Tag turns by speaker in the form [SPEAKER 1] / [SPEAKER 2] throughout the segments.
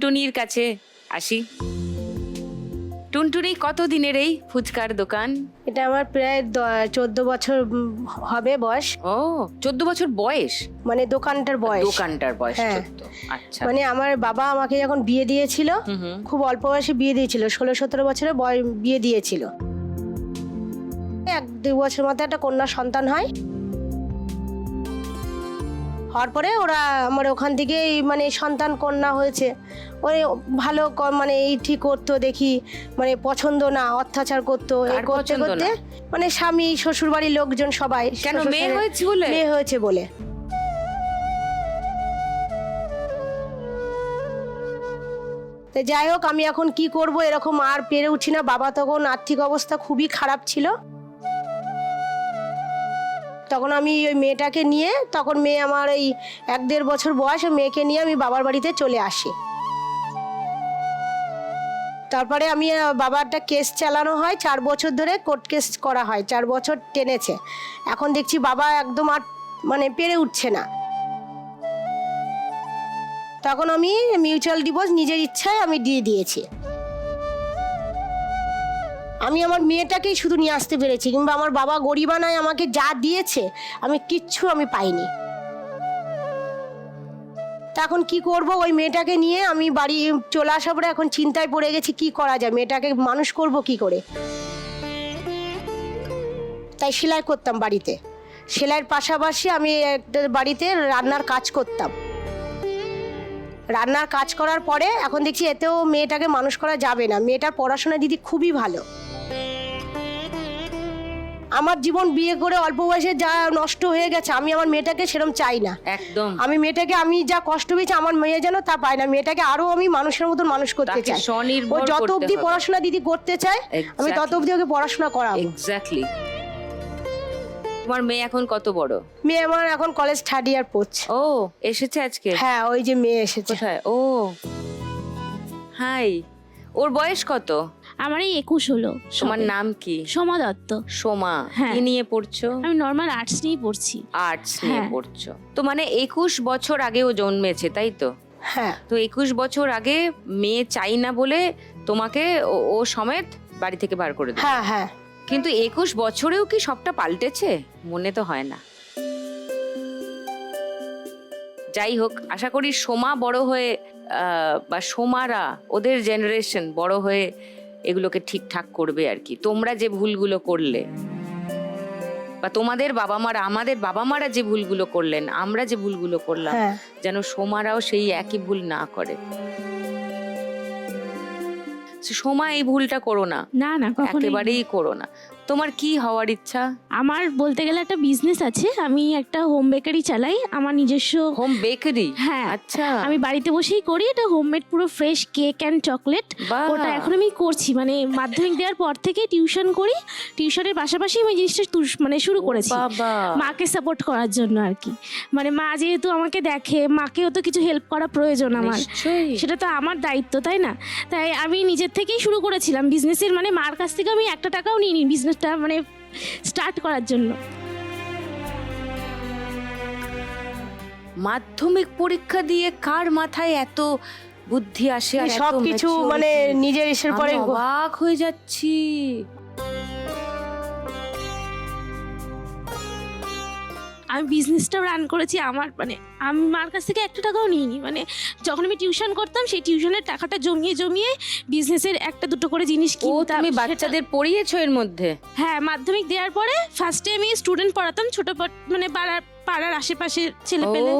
[SPEAKER 1] টুনির কাছে আসি। টুনটুনি, কত দিনের এই ফুচকার দোকান?
[SPEAKER 2] এটা আমার প্রায় 14 বছর হবে বয়স।
[SPEAKER 1] ও, 14 বছর বয়স?
[SPEAKER 2] মানে দোকানটার বয়স।
[SPEAKER 1] দোকানটার বয়স
[SPEAKER 2] হ্যাঁ।
[SPEAKER 1] 14। আচ্ছা।
[SPEAKER 2] মানে আমার বাবা আমাকে যখন বিয়ে দিয়েছিল, খুব অল্প বয়সে বিয়ে দিয়েছিল, 16-17 বছরে বিয়ে দিয়েছিল। 1-2 বছর মধ্যে একটা কন্যা সন্তান হয়। হওয়ার পরে ওরা আমার ওখান থেকে মানে সন্তান কন্যা হয়েছে। ওই ভালো মানে এই ঠিক করতো দেখি, মানে পছন্দ না, অত্যাচার করতো। এই করতে করতে মানে স্বামী, শ্বশুর বাড়ির লোকজন সবাই।
[SPEAKER 1] কেন? মেয়ে হয়েছে বলে?
[SPEAKER 2] মেয়ে হয়েছে বলে। তো যাই হোক, আমি এখন কি করব, এরকম আর পেরে উঠছি না। বাবা তখন আর্থিক অবস্থা খুবই খারাপ ছিল। তখন আমি ওই মেয়েটাকে নিয়ে, তখন মেয়ে আমার এই 1-1.5 বছর বয়স, মেয়েকে নিয়ে আমি বাবার বাড়িতে চলে আসি। তারপরে আমি বাবারটা কেস চালানো হয়, 4 বছর ধরে কোর্ট কেস করা হয়, 4 বছর টেনেছে। এখন দেখছি বাবা একদম আর মানে পেরে উঠছে না। তখন আমি মিউচুয়াল ডিভোর্স নিজের ইচ্ছায় আমি দিয়ে দিয়েছি। আমি আমার মেয়েটাকেই শুধু নিয়ে আসতে পেরেছি, কিংবা আমার বাবা গরিবানায় আমাকে যা দিয়েছে আমি কিচ্ছু পাইনি। তা এখন কি করব, ওই মেয়েটাকে নিয়ে আমি বাড়ি চলে আসার পরে এখন চিন্তায় পড়ে গেছি কি করা যায়, মেয়েটাকে মানুষ করব কি করে। তাই সেলাই করতাম বাড়িতে। সেলাইয়ের পাশাপাশি আমি একটা বাড়িতে রান্নার কাজ করতাম। রান্নার কাজ করার পরে এখন দেখছি এতেও মেয়েটাকে মানুষ করা যাবে না। মেয়েটার পড়াশোনা দিদি খুবই ভালো। আমার জীবন বিয়ে করে অল্প বয়সে যা নষ্ট হয়ে গেছে, আমি আমার মেয়েটাকে সেরকম চাই না।
[SPEAKER 1] একদম।
[SPEAKER 2] আমি মেয়েটাকে, আমি যা কষ্ট পেয়েছি আমার মেয়ে যেন তা পায় না। মেয়েটাকে আরো আমি মানুষের মতন মানুষ করতে চাই। ও যত অবধি পড়াশোনা দিদি করতে চায়, আমি তত অবধি ওকে পড়াশোনা করাবো।
[SPEAKER 1] এক্স্যাক্টলি। তোমার মেয়ে এখন কত বড়?
[SPEAKER 2] মেয়ে আমার এখন কলেজ 3rd ইয়ার পড়ছে।
[SPEAKER 1] ও, এসেছে আজকে?
[SPEAKER 2] হ্যাঁ, ওই যে মেয়ে এসেছে।
[SPEAKER 1] কোথায়? ও হাই, ওর বয়স কত?
[SPEAKER 3] আমার এই 21 হলো।
[SPEAKER 1] তোমার নাম কি?
[SPEAKER 3] সোমা দত্ত।
[SPEAKER 1] সোমা।
[SPEAKER 3] হ্যাঁ।
[SPEAKER 1] কি নিয়ে পড়ছো?
[SPEAKER 3] আমি নর্মাল আর্টস নিয়ে পড়ছি।
[SPEAKER 1] আর্টস নিয়ে
[SPEAKER 3] হ্যাঁ।
[SPEAKER 1] পড়ছো। তো মানে 21 বছর আগে ও জন্মেছে, তাই তো?
[SPEAKER 2] হ্যাঁ।
[SPEAKER 1] তো 21 বছর আগে মেয়ে চাই না বলে তোমাকে ও সমেত বাড়ি থেকে বার করে দিল।
[SPEAKER 2] হ্যাঁ হ্যাঁ।
[SPEAKER 1] কিন্তু 21 বছরেও কি সবটা পাল্টেছে? মনে তো হয় না। যাই হোক, আশা করি সোমা বড় হয়ে বা সোমারা, ওদের জেনারেশন বড় হয়ে এগুলোকে ঠিকঠাক করবে আর কি। তোমরা যে ভুলগুলো করলে, বা তোমাদের বাবা মারা, আমাদের বাবা মারা যে ভুলগুলো করলেন, আমরা যে ভুলগুলো করলাম, যেন সোমারাও সেই একই ভুল না করে। সোমা, এই ভুলটা করো না।
[SPEAKER 3] না না, কখনোই
[SPEAKER 1] একেবারেই করো না। তোমার কি হওয়ার ইচ্ছা?
[SPEAKER 3] আমার বলতে গেলে একটা বিজনেস আছে। আমি একটা হোম বেকারি চালাই, আমার নিজস্ব
[SPEAKER 1] হোম বেকারি?
[SPEAKER 3] হ্যাঁ।
[SPEAKER 1] আচ্ছা।
[SPEAKER 3] আমি বাড়িতে বসেই করি। এটা হোমমেড, পুরো ফ্রেশ কেক অ্যান্ড চকলেট। ওটা এখন আমি করছি, মানে মাধ্যমিক দেওয়ার পর থেকে টিউশন করি। টিউশনের পাশাপাশি আমি জিনিসটা মানে শুরু করেছি মাকে সাপোর্ট করার জন্য আর কি। মানে মা যেহেতু আমাকে দেখে, মাকেও তো কিছু হেল্প করা প্রয়োজন আমার, সেটা তো আমার দায়িত্ব, তাই না? তাই আমি নিজের থেকেই শুরু করেছিলাম বিজনেসের। মানে মার কাছ থেকে আমি 1 টাকাও নিইনি বিজনেসটা মানে স্টার্ট করার জন্য।
[SPEAKER 1] মাধ্যমিক পরীক্ষা দিয়ে কার মাথায় এত বুদ্ধি আসে আর
[SPEAKER 2] সবকিছু মানে নিজের ইসের পরে
[SPEAKER 1] অবাক হয়ে যাচ্ছি।
[SPEAKER 3] আমি বিজনেসটাও রান করেছি আমার, মানে আমি মার কাছ থেকে 1 টাকাও নিইনি। মানে যখন আমি টিউশন করতাম, সেই টিউশনের টাকাটা জমিয়ে জমিয়ে বিজনেসের 1-2 করে জিনিস কিনতাম।
[SPEAKER 1] তুমি বাচ্চাদের পড়িয়েছো এর মধ্যে?
[SPEAKER 3] হ্যাঁ, মাধ্যমিক দেওয়ার পরে ফার্স্টে আমি স্টুডেন্ট পড়াতাম, ছোট মানে পাড়ার আশেপাশের ছেলেপেলে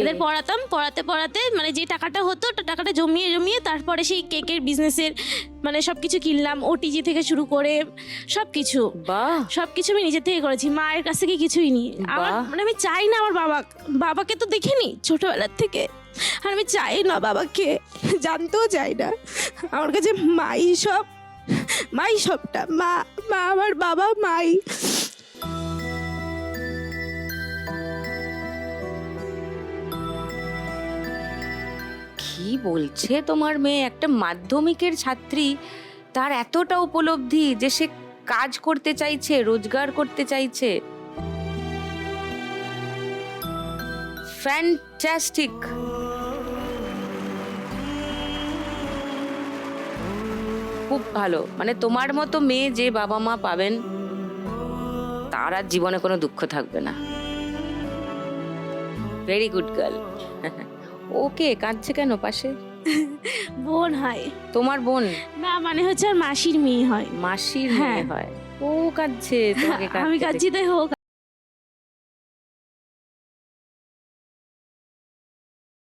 [SPEAKER 3] এদের পড়াতাম। পড়াতে মানে যে টাকাটা হতো, টাকাটা জমিয়ে জমিয়ে তারপরে সেই কেকের বিজনেসের মানে সবকিছু কিনলাম, ওটিজি থেকে শুরু করে সবকিছু আমি নিজে থেকে করেছি, মায়ের কাছ থেকে কিছুই নিই। আমার মানে আমি চাই না আমার বাবাকে তো দেখিনি ছোটবেলার থেকে, আর আমি চাই না বাবাকে জানতেও চাই না। আমার কাছে মাই সবটা, মা আমার বাবা মাই।
[SPEAKER 1] কি বলছে তোমার মেয়ে? একটা মাধ্যমিকের ছাত্রী, তার এতটা উপলব্ধি যে সে কাজ করতে চাইছে, রোজগার করতে চাইছে। ফ্যান্টাস্টিক। খুব ভালো, মানে তোমার মতো মেয়ে যে বাবা মা পাবেন তার আর জীবনে কোনো দুঃখ থাকবে না। Very good girl. ওকে, কাঁদছে কেন পাশে?
[SPEAKER 3] বোন হয়।
[SPEAKER 1] তোমার বোন?
[SPEAKER 3] না মানে হচ্ছে আর মাসির মেয়ে হয়।
[SPEAKER 1] মাসির
[SPEAKER 3] হ্যাঁ।
[SPEAKER 1] মেয়ে হয়। ও কাঁদছে, তোমাকে
[SPEAKER 3] আমি
[SPEAKER 1] কাঁদতে
[SPEAKER 3] কাচ্ছি তাই হোক